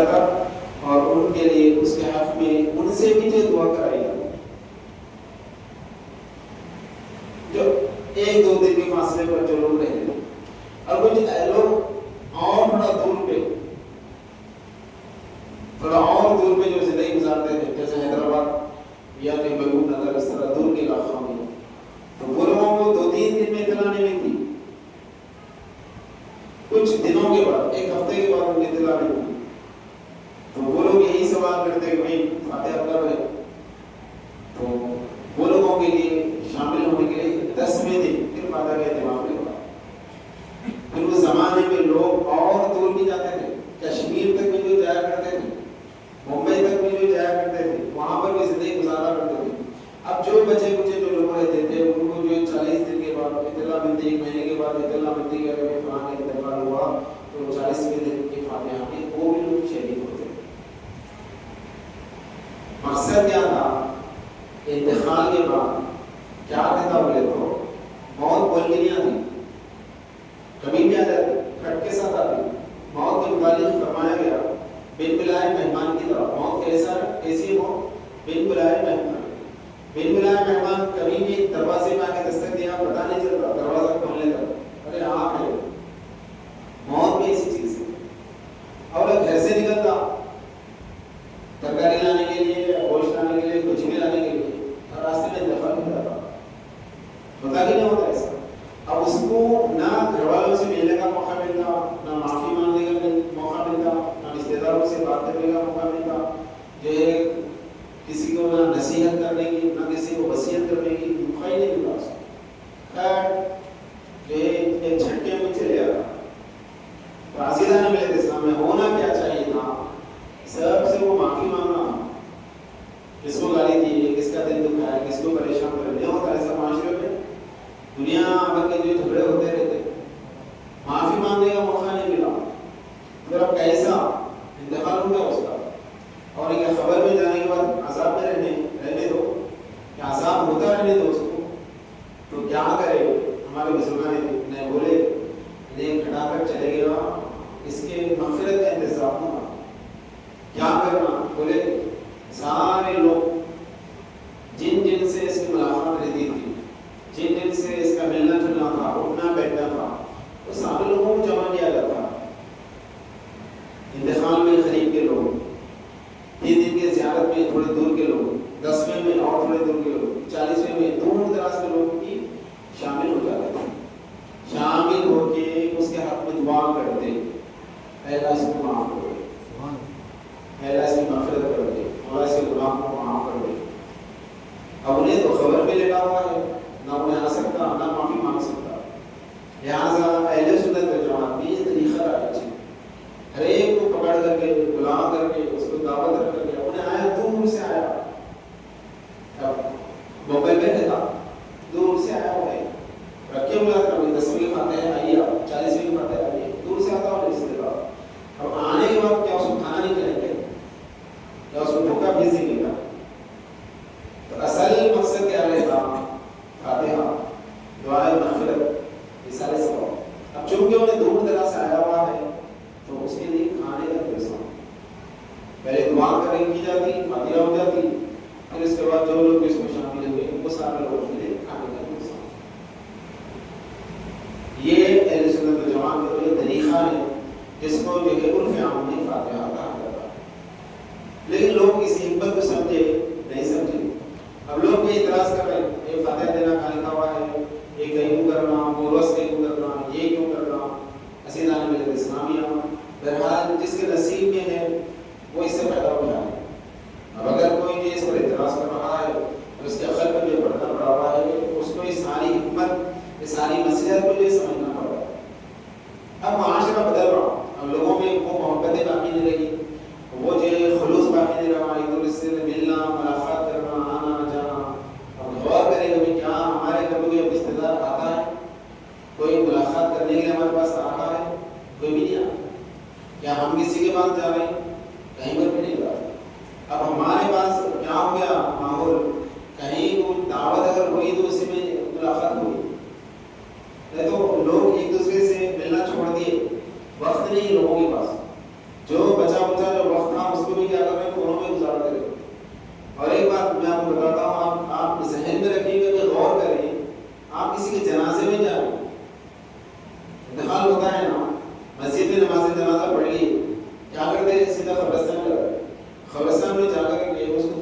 تھا اور ان کے لیے اس کے حق میں ان سے بھی جو دعا کرائی جو ایک دو دن کے فاصلے پر جو لوگ رہتے تھے، اور کچھ لوگ اور تھوڑا اور دور پہ جو زندگی گزارتے تھے، جیسے حیدرآباد یا محبوب نگر، اس طرح دور کے علاقوں میں، تو وہ لوگوں کو 2-3 دن میں اطلاع نہیں ملتی، کچھ دنوں کے بعد، ایک ہفتے کے بعد ان کی اطلاع نہیں ملتی. تو وہ لوگ یہی سوال کرتے کہ بھائی فاتحہ کب ہے؟ تو وہ لوگوں کے لیے شامل ہونے کے لیے 10ویں دن پھر فاتحہ کا اہتمام نہیں ہوا. پھر اس زمانے میں لوگ اور دور بھی جاتے تھے، کشمیر تک بھی جو جایا کرتے تھے، ممبئی تک بھی جو جایا کرتے تھے، وہاں پر بھی زندگی گزارا کرتے تھے. اب جو بچے کچھ جو لوگ رہتے تھے ان کو جو 40 دن کے بعد اطلاع ملتی، 1 مہینے کے بعد اطلاع ملتی کہ فلاں کا انتقال ہوا، تو 40ویں دن کی فاتحہ میں وہ بھی لوگ شریک ہوتے. مقصد کیا تھا؟ انتقال کے بعد کیا کہتا بولے تو موت بول کے نہیں آتی، کبھی بھی آ جاتی، کھٹ کے ساتھ آتی. موت کے متعلق فرمایا گیا بن بلائے مہمان کی طرح. موت کیسی موت؟ بن بلائے مہمان. بن بلائے مہمان کبھی بھی دروازے میں آ کے دستک دیا پتہ نہیں چلتا، دروازہ کھولنے کا ارے آپ ہے. موت بھی ایسی چیز ہے. اور گھر سے نکلتا ترکاری لانے کے لیے، گوشت لانے کے لیے، کچھ بھی لانے کے لیے، اور راستے میں دفع ہو جاتا، پتا کہ نہیں ہوتا ایسا. اب اس کو نہ گھر والوں سے ملنے کا موقع ملتا، نہ معافی مانگنے کا موقع ملتا، نہ رشتے داروں سے بات کرنے کا موقع ملتا، جو ہے کسی کو نہ نصیحت کرنے کی، نہ کسی کو وصیت کرنے کی موقع ہی نہیں ملتا. اس کو خیر جو ہے ایک جھٹکے میں چلے جاتا. رازیدہ نے ملے اسلام میں ہونا کیا چاہیے تھا؟ سب سے وہ معافی مانگنا. کس کو گالی دی، کس کا دل دکھایا، کس کو پریشان کرے، نہیں ہوتا ایسا معاشرے میں. دنیا بھر کے جو جھگڑے ہوتے رہتے، معافی مانگنے کا موقع نہیں ملا. اگر اب کیسا انتقال ہو گیا اس کا، اور ایک خبر میں جانے کے بعد عذاب میں رہنے دو، کہ عذاب ہوتا رہنے دو اس کو، تو کیا کرے؟ ہمارے بزرگان نے بولے انہیں کھڑا کر چلے گیا، اس کے مغفرت کا انتظام ہوگا. کیا کرنا؟ بولے سارے لوگ جن جن سے اس کی ملاقات رہتی تھی، جن جن سے اس کا ملنا جلنا تھا، اٹھنا بیٹھنا تھا، وہ سارے لوگوں کو جمع کیا جاتا. انتقال میں قریب کے لوگ، 3 دن کے زیارت میں تھوڑے دور کے لوگ، 10ویں میں اور تھوڑے دور کے لوگ، 40ویں میں دور دراز کے لوگ بھی شامل ہو جاتے تھے. شامل ہو کے اس کے حق میں دعا کرتے، اے اللہ اس کو معاف کر دے، اے اللہ اس کی مغفرت کر دے، اللہ اس کے گناہوں کو معاف کر دے. اب انہیں تو خبر پہ لگا ہوا ہے، نہ انہیں آ سکتا، نہ معافی مانگ سکتا. لہٰذا اہل سنت والجماعت میں یہ طریقہ رہا ہے، ہر ایک کو پکڑ کر کے، بلا کر کے، اس کو دعوت کر کے، انہیں آیا دور سے آیا. اب ممبئی میں رہتا، دور سے آیا ہوا ہے، رکھے ہوا تھا 10ویں فاتحہ ہے، آئیے آپ 40ویں فاتحہ آئیے، دور سے آتا ہوا رشتے دار. اب آنے کے بعد کیا اس کو کھانا نہیں کھلائیں گے، کیا اس کو دھوکہ بھیج دیں گے؟ تو اصل مقصد کیا رہتا؟ فاتحہ، دعائے مغفرت، یہ سارے سوال. اب چونکہ انہیں دور دراز سے آیا ہوا ہے تو اس کے لیے کھانے کا انتظام پہلے دعا کریں کی جاتی، فاتحہ ہو جاتی، پھر اس کے بعد جو لوگ اس میں شامل ہوئے ان کو سارے لوگوں کے لیے کھانے کا انتظام. یہ اہل سنت والجماعت کا یہ طریقہ ہے جس کو جو ہے عرف عام میں فاتحہ کہا جاتا ہے. لیکن لوگ اس حکمت کو سمجھے نہیں سمجھے. اب لوگ یہ اعتراض کر رہے ہیں یہ فاتحہ دینا کہاں لکھا ہوا ہے، یہ کیوں کرنا، بورس کیوں کرنا، یہ کیوں کرنا، اسیدان ملت اسلامیہ. بہرحال جس کے نصیب میں ہے وہ اس سے پیدا ہو جائے. اب اگر کوئی اس پر اعتراض کر رہا ہے اور اس کے عقل پر جو پڑھنا پڑا ہوا ہے، اس کو یہ ساری حکمت، یہ ساری نصیحت کو یہ سمجھنا پڑا ہے. اب معاشرہ بدل رہا، اب لوگوں میں وہ محبتیں باقی نہیں رہی، وہ جو خلوص باقی نہیں رہا، ایک دوسرے سے ملنا، ملاقات کرنا، آنا جانا. اب غور کریں گے کیا ہمارے گھر میں کوئی رشتے دار آتا ہے، کوئی ملاقات کرنے کے لیے ہمارے پاس آ رہا ہے؟ کوئی بھی نہیں آتا. کیا ہم کسی کے پاس جا رہے ہیں؟ کہیں پر بھی نہیں جا رہے. اب ہمارے پاس کیا ہو گیا ماحول، کہیں کوئی دعوت اگر ہوئی تو اسی میں ملاقات ہوئی، نہیں تو لوگ ایک دوسرے سے ملنا چھوڑ دیے. وقت نہیں لوگوں کے پاس، جو بچا جو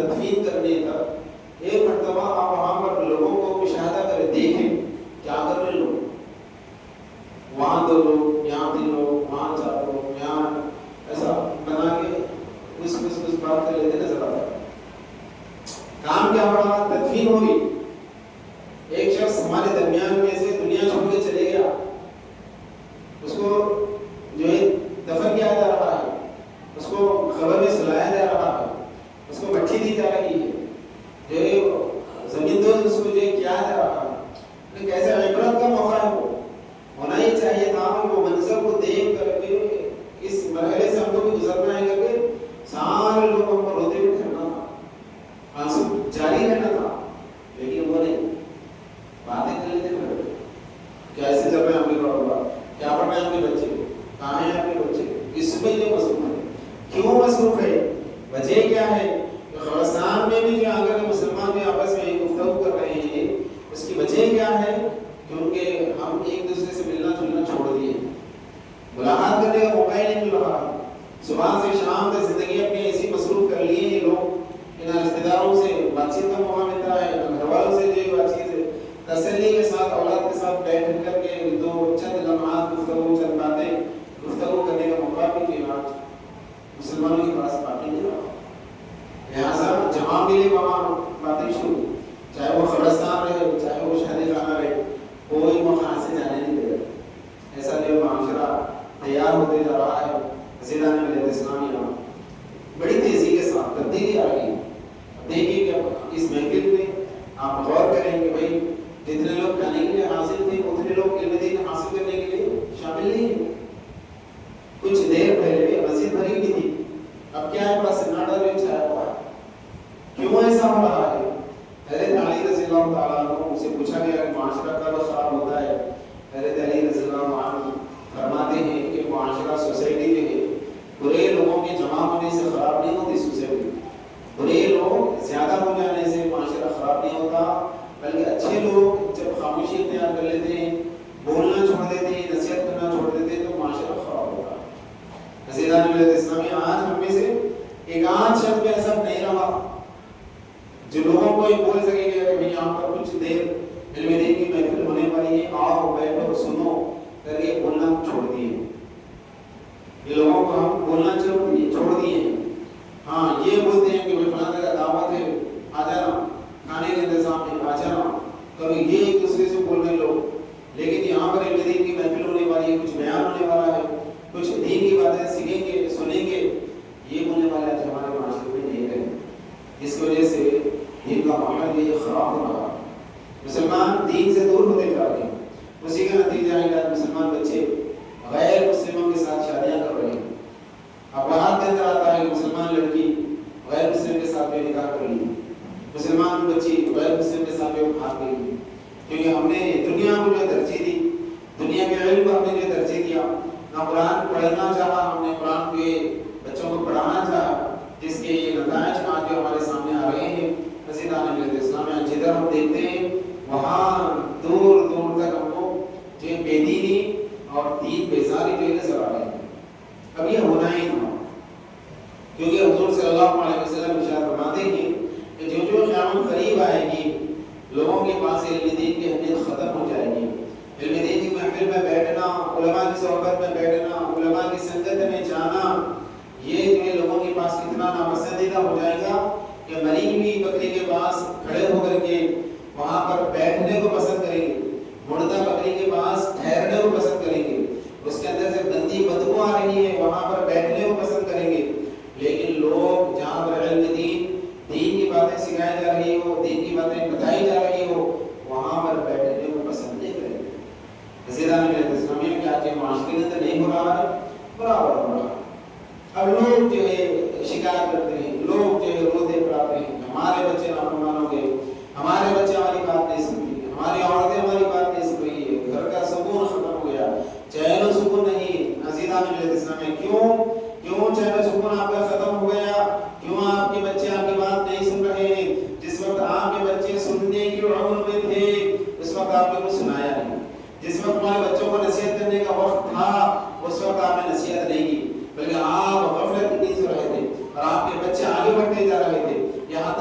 تدفین کرنے تک ایک مرتبہ آپ وہاں پر لوگوں کو مشاہدہ کریں، دیکھیں کیا کر رہے لوگ، وہاں 2 لوگ، یہاں 3 لوگ، وہاں 4 لوگ، یہاں ایسا بنا کے اس بات کر لیتے نظر آتا ہے۔ کام کیا ہوا؟ تدفین ہوئی، ایک شخص ہمارے درمیان میں سے دنیا چھوڑ کے چلے گیا، اس کو جو ہے دفن کیا جا رہا ہے، اس کو قبر میں سلایا جا رہا ہے، اس کو مٹی دی جا رہی ہے، جو ہے زمین دوز اس کو جو کیا جا رہا ہے، کیسے عبرت کا موقع ہے وہ ہونا ہی چاہیے تھا کہ وہ منظر کو دیکھ کر کے اس مرحلے سے ہم کو بھی گزرنا ہے کر کے سارے لوگ ہم کو روتے ہوئے کرنا تھا، آنسو جاری رہنا تھا، لیکن وہ نہیں، باتیں کر لیتے پھر کیسے چل رہے ہیں آپ کے بابا، کیا پڑھ رہے ہیں آپ کے بچے، کہاں ہیں آپ کے بچے، اس میں جو مصروف ہے، کیوں مصروف ہے، وجہ کیا ہے؟ خراسان میں بھی جو اگر مسلمان جو آپس میں گفتگو کر رہے ہیں اس کی وجہ کیا ہے؟ کیونکہ ہم ایک دوسرے سے ملنا جلنا چھوڑ دیے، ملاقات کرنے کا موقع ہی نہیں مل رہا، صبح سے شام تک زندگی اپنی ایسی مصروف کر لی ہے لوگ، نہ رشتے داروں سے بات چیت کا موقع ملتا ہے، نہ گھر والوں سے جو بات چیت ہے، تسلی کے ساتھ اولاد کے ساتھ بیٹھ کر کے 2 چند لمحات گفتگو، چند باتیں گفتگو کرنے کا موقع بھی نہیں آج مسلمانوں کے پاس باقی نہیں رہا، لہٰذا جہاں ملے وہاں باتیں شروع، چاہے وہ قبرستان رہے، چاہے وہ شادی خانہ رہے، کوئی موقع سے جانے نہیں دے رہا، ایسا جو معاشرہ تیار ہوتے جا رہا ہے، حسینان ملت اسلامیہ بڑی تیزی کے ساتھ تبدیلی آ رہی ہے۔ دیکھیے کہ اس محفل میں آپ غور کریں کہ بھائی جتنے لوگ جانے کے لیے حاصل تھے اتنے لوگ علم دین حاصل کرنے کے لیے شامل نہیں ہیں، کچھ دیر پہلے مسجد بھری بھی تھی، اب کیا ہے بس سناٹا جو چھایا ہوا ہے، کیوں ایسا ہو رہا ہے؟ حضرت علی رضی اللہ تعالیٰ عنہ سے پوچھا گیا کہ معاشرہ کب خراب ہوتا ہے؟ حضرت علی رضی اللہ عنہ فرماتے ہیں کہ معاشرہ سوسائٹی جو ہے برے لوگوں کے جمع ہونے سے خراب نہیں ہوتی، سوسائٹی برے لوگ زیادہ ہو جانے سے معاشرہ خراب نہیں ہوتا، بلکہ اچھے لوگ جب خاموشی اختیار کر لیتے ہیں، بولنا چھوڑ دیتے ہیں، نصیحت کرنا چھوڑ دیتے ہیں تو معاشرہ خراب ہوتا ہے۔ حسینان ملت اسلامیہ آج ہم میں سے ایک آدھ شخص بھی ایسا نہیں رہا جو لوگوں کو یہ بول سکے کہ بھائی یہاں پر کچھ دیر علم دین کی محفل ہونے والی ہے، آؤ بیٹھو سنو کر کے بولنا چھوڑ دیے، یہ لوگوں کو ہم بولنا چھوڑ دیے ہیں۔ ہاں یہ بولتے ہیں کہ فلاں جگہ دعوت ہے آ جانا، کھانے کے انتظام ہے آ جانا، کبھی یہ ایک دوسرے سے بول رہے لوگ، لیکن یہاں پر علم دین کی محفل ہونے والی ہے، کچھ بیان ہونے والا ہے، کچھ دین کی باتیں سیکھیں گے سنیں گے، یہ بولنے والے آج ہمارے معاشرے میں نہیں رہے، اس کی وجہ سے دین کا ماحول یہ خراب ہو رہا ہے، مسلمان دین سے دور ہوتے جا رہے ہیں، اسی کا نتیجہ ہے کہ آج مسلمان بچے غیر مسلموں کے ساتھ شادیاں کر رہے ہیں۔ اب بات کے اندر آتا ہے کہ مسلمان لڑکی غیر مسلم کے ساتھ بے نکاح کر لی، مسلمان بچی غیر مسلم کے ساتھ بے بھاگ گئی، کیونکہ ہم نے دنیا کو جو ترجیح دی، دنیا کے علم کو ہم نے جو ترجیح دیا، نہ قرآن پڑھنا چاہا، ہم نے قرآن کے بچوں کو پڑھانا چاہا، جس کے یہ نتائج آج جو ہمارے سامنے آ رہے ہیں۔ حسینان ملت اسلامیہ جدھر ہم دیکھتے ہیں وہاں دور دور تک ہم کو جو بے دینی اور دین بیزاری جو نظر آ رہے ہیں، اب یہ ہونا ہی تھا، کیونکہ حضور صلی اللہ علیہ وسلم ارشاد فرماتے ہیں کہ جو جو قیامت قریب آئے گی لوگوں کے پاس علم دین کی اہمیت ختم ہو جائے گی، علم دین کی محفل میں بیٹھنا، علماء کی صحبت میں بیٹھنا، علماء کی سنگت میں جانا، یہ جو ہے لوگوں کے پاس اتنا ناپسندیدہ ہو جائے گا کہ مری ہوئی بکری کے پاس کھڑے ہو کر کے وہاں پر بیٹھنے کو پسند کریں گے، مردہ بکری کے پاس ٹھہرنے کو پسند کریں گے، اس کے اندر سے گندی بدبو آ رہی ہے وہاں پر بیٹھنے کو پسند کریں گے، لیکن لوگ جہاں پر علم دین کی باتیں سکھائی جا رہی ہو، دین کی باتیں بتائی جا رہی ہو، وہاں پر بیٹھنے کو پسند نہیں کریں گے۔ حسینان ملت اسلامیہ کے آج کے معاشرے کے اندر نہیں ہو رہا ہے، برابر ہو رہا ہے۔ اب لوگ جو ہے شکایت کرتے ہیں، لوگ جو ہے روتے پڑاتے ہیں، ہمارے بچے نافرمان ہو گئے، ہمارے بچے ہماری بات نہیں سنتی، ہماری عورتیں ہماری بات نہیں سن رہی ہے، گھر کا سکون ختم ہو گیا، چین و سکون نہیں۔ حسینان ملت اسلامیہ کیوں چین و سکون آپ کا ختم ہو گیا؟ کیوں آپ کے بچے آپ کی بات نہیں سن رہے ہیں؟ جس وقت آپ کے بچے سننے کی عمر میں تھے اس وقت آپ نے کچھ سنایا نہیں، جس وقت ہمارے بچوں کو نصیحت کرنے کا وقت تھا اس وقت آپ نے نصیحت نہیں کی، بلکہ آپ غفلت میں سو رہے تھے اور آپ کے بچے آگے بڑھتے جا رہے تھے، یہاں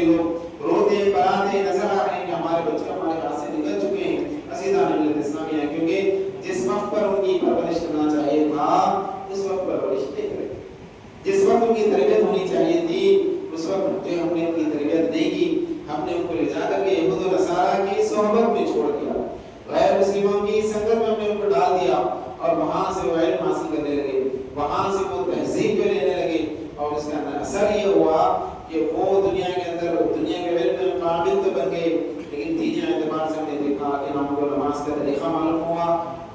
لوگ روتے ہیں پراتے نظر آ رہے ہیں کہ ہمارے بچے ہمارے ہاتھ سے نکل چکے ہیں عزیزان ملت اسلامیہ، کیونکہ جس وقت پر ان کی پرورش کرنا چاہیے تھا اس وقت پرورش نہیں کرے، جس وقت ان کی تربیت ہونی چاہیے تھی اس وقت جو ہم نے ان کی تربیت نہیں کی، ہم نے ان کو لے جا کر کے یہود و نصارہ کی صحبت میں چھوڑ دیا، غیر مسلموں کی سنگت میں ہم نے ان کو ڈال دیا اور وہاں سے وہ علم حاصل کرنے لگے، وہاں سے وہ تہذیب کو لینے لگے، اور اس کا اثر یہ ہوا کہ وہ دنیا کے اندر دنیا کے علم میں قابل تو بن گئے، لیکن دینی اعتبار سے ہم نے دیکھا کہ نہ ان کو نماز کا طریقہ معلوم ہوا،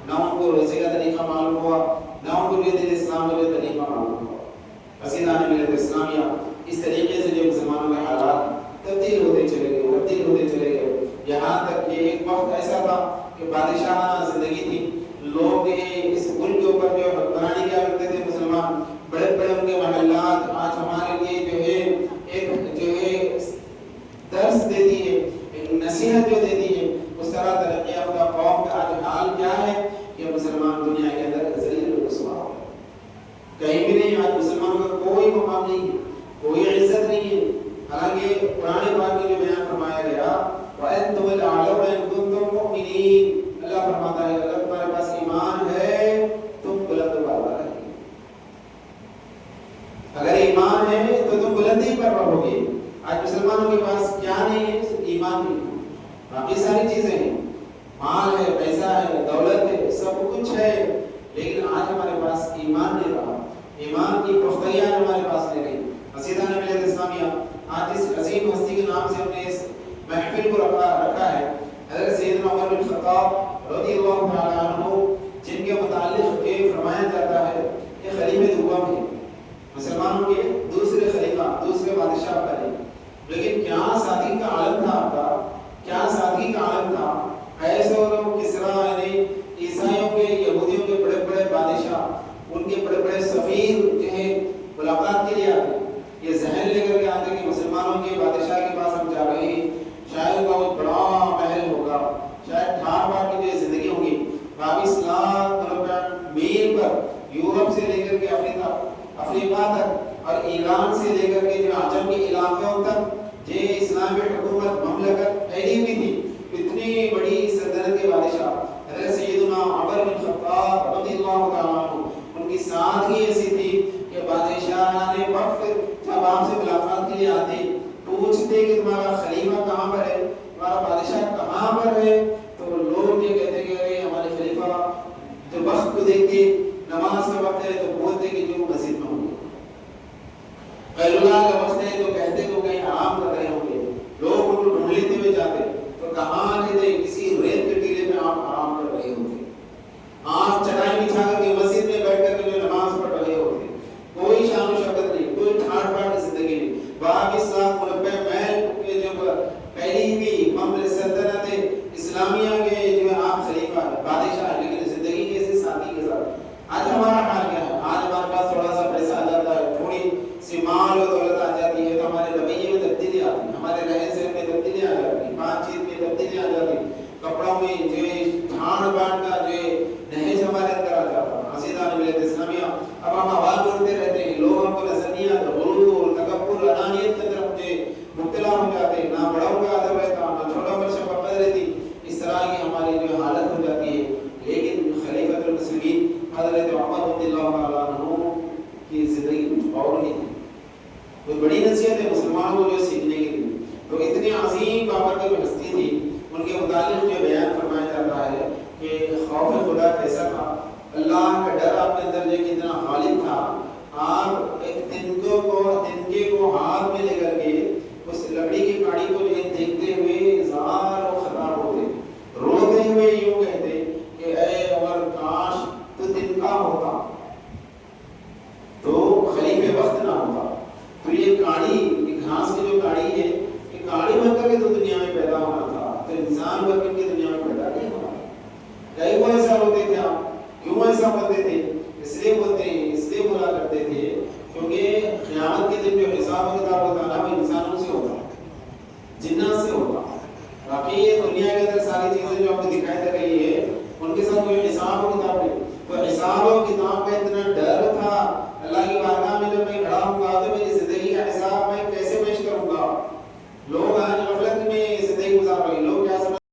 نہ ان کو روزے کا طریقہ معلوم ہوا، نہ ان کو دین اسلام کا طریقہ معلوم ہوا۔ عزیزان ملت اسلامیہ، اس طریقے سے جو مسلمانوں کے حالات تبدیل ہوتے چلے گئے، یہاں تک کہ ایک وقت ایسا تھا کہ بادشاہانہ زندگی تھی، لوگ اس ملک کے اوپر جو حکمرانی کیا کرتے تھے مسلمان، بڑے بڑے ان کے محلات آج ہمارے لیے جو ہے درس دیتی ہے، ایک نصیحت جو دیتی ہے، اس طرح ترقی یافتہ قوم کا آج حال کیا ہے کہ مسلمان دنیا کے اندر ذلیل و رسوا ہو کہیں بھی نہیں، آج مسلمانوں کا کوئی مقام نہیں ہے، کوئی عزت نہیں ہے، حالانکہ قرآن پاک میں جو بیان فرمایا گیا وَأَنْتُمُ الْأَعْلَوْنَ إِن كُنتُم مُؤْمِنِينَ، اللہ فرماتا ہے اگر تمہارے پاس ایمان ہے تم بلند بالا رہے، اگر ایمان ہے تو تم بلندی پر رہو گے۔ آج مسلمانوں کے پاس کیا نہیں ہے؟ صرف ایمان نہیں، باقی ساری چیزیں ہیں، مال ہے، پیسہ ہے، دولت ہے، سب کچھ ہے، لیکن آج ہمارے پاس ایمان نہیں رہا، ایمان کی پختگیاں ہمارے پاس نہیں رہی۔ عزیزان ملت اسلامیہ، آج اس عظیم ہستی کے نام سے ہم نے اس محفل کو رکھا ہے، حضرت سیدنا عمر بن خطاب رضی اللہ تعالیٰ عنہ، جن کے متعلق یہ فرمایا جاتا ہے کہ خلیفہ دوم ہے، مسلمانوں کے دوسرے خلیفہ، دوسرے بادشاہ بنے، لیکن کیا سادگی کا عالم تھا آپ کا، کیا سادگی کا عالم تھا، ایسے اور کسرا یعنی عیسائیوں کے یہودیوں کے بڑے بڑے بادشاہ، ان کے بڑے بڑے سفیر جو ہے ملاقات کے لیے آتے، یہ ذہن لے کر کے آتے کہ مسلمانوں کے بادشاہ کے پاس ہم جا رہے ہیں، شاید بہت بڑا محل ہوگا، شاید ٹھاٹ باٹ کی جو زندگی ہوگی، 22 لاکھ میل پر یورپ سے لے کر کے افریقہ تک اور ایران سے لے کر کے جو عجم کے علاقوں تک جو اسلامی حکومت مملکت پھیلی ہوئی تھی، اتنی بڑی سلطنت کے بادشاہ حضرت سیدنا عمر بن خطاب رضی اللہ تعالیٰ عنہ، ان کی سادگی ایسی تھی کہ بادشاہ نے وقت جب آپ سے ملاقات کے لیے آتے پوچھتے کہ تمہارا خلیفہ کہاں پر ہے، تمہارا بادشاہ کہاں پر ہے، تو لوگ یہ کہتے کہ ہمارے خلیفہ جو وقت کو دیکھتے نماز کا وقت ہے تو بولتے کہ جو مسجد میں ہوں گے، غیر اللہ کا وقت ہے تو کہتے تو کہیں آرام کر رہے ہوں گے، لوگ ان کو ڈھونڈ لیتے ہوئے جاتے تو کہاں رہتے، کسی ریت کے ٹیلے میں آپ آرام کر رہے ہوتے، آپ چٹائی بچھا کر کے مسجد میں بیٹھ کر کے جو نماز پڑھ رہے ہوتے، کوئی شان و شوکت نہیں، کوئی ٹھاٹ باٹ کی زندگی نہیں، 22 لاکھ 90 میل کے جو پھیلی ہوئی مملکت سلطنت اسلامیہ کے جو آپ خلیفہ بادشاہ، لیکن زندگی کیسے سادگی کے ساتھ۔ آج ہمارا حال کیا ہے؟ آج ہمارے پاس تھوڑا سا پیسہ آ جاتا ہے، تھوڑی سی مال و دولت آ جاتی ہے تو ہمارے رویے میں تبدیلی آتی ہے، ہمارے رہن سہن میں تبدیلی آ جاتی ہے، بات چیت میں تبدیلی آ جاتی ہے، کپڑوں میں جو ٹھان بان کا جو نہج ہمارے اندر آ جاتا ہے۔ عزیزان ملت اسلامیہ، اب ہم آواز اٹھتے رہتے ہیں، لوگ ہم کو نظر نہیں آتا، غرور، تکبر، انانیت کے طرف مبتلا ہو جاتے ہیں، نہ بڑوں کا ادب رہتا، نہ چھوٹوں پر شفقت رہتی، اس طرح کی ہماری جو حالت ہو جاتی ہے۔ لیکن خلیفۃ المسلمین حضرت عمر رضی اللہ تعالیٰ عنہ کی زندگی کچھ اور نہیں تھی، کوئی بڑی نصیحت ہے مسلمانوں کو جو سیکھنے کے لیے، تو اتنی عظیم بابر کی ہستی تھی، ان کے متعلق جو بیان فرمایا جاتا ہے کہ خوف خدا کیسا تھا، اللہ کا ڈر آپ کے اندر جو کتنا غالب تھا، آپ ایک تنکے کو ہاتھ میں لے کر کے اس لکڑی کی کاڑی کو دیکھتے ہوئے زار و خطاب ہوتے، روتے ہوئے یوں کہتے کہ اے عمر کاش تو تنکا ہوتا، تو خلیفہ وقت نہ ہوتا، تو یہ کاڑی، یہ گھاس کی جو کاڑی ہے، یہ کاڑی بن کر کے تو دنیا میں پیدا ہونا تھا، تو انسان بن کر کے دنیا میں پیدا نہیں ہونا۔ کئی وہ ایسا ہوتے تھے، آپ کیوں ایسا بولتے تھے؟ اس لیے بولتے ہیں، اس لیے بولا کرتے تھے کیونکہ قیامت کے دن جو حساب و کتاب ہوتا ہے وہ انسانوں سے ہوتا ہے، جنات سے ہوتا ہے، باقی یہ دنیا کے اندر ساری چیزیں جو آپ کو دکھائی دے رہی ہے ان کے ساتھ کوئی حساب و کتاب نہیں، تو حساب و کتاب کا اتنا ڈر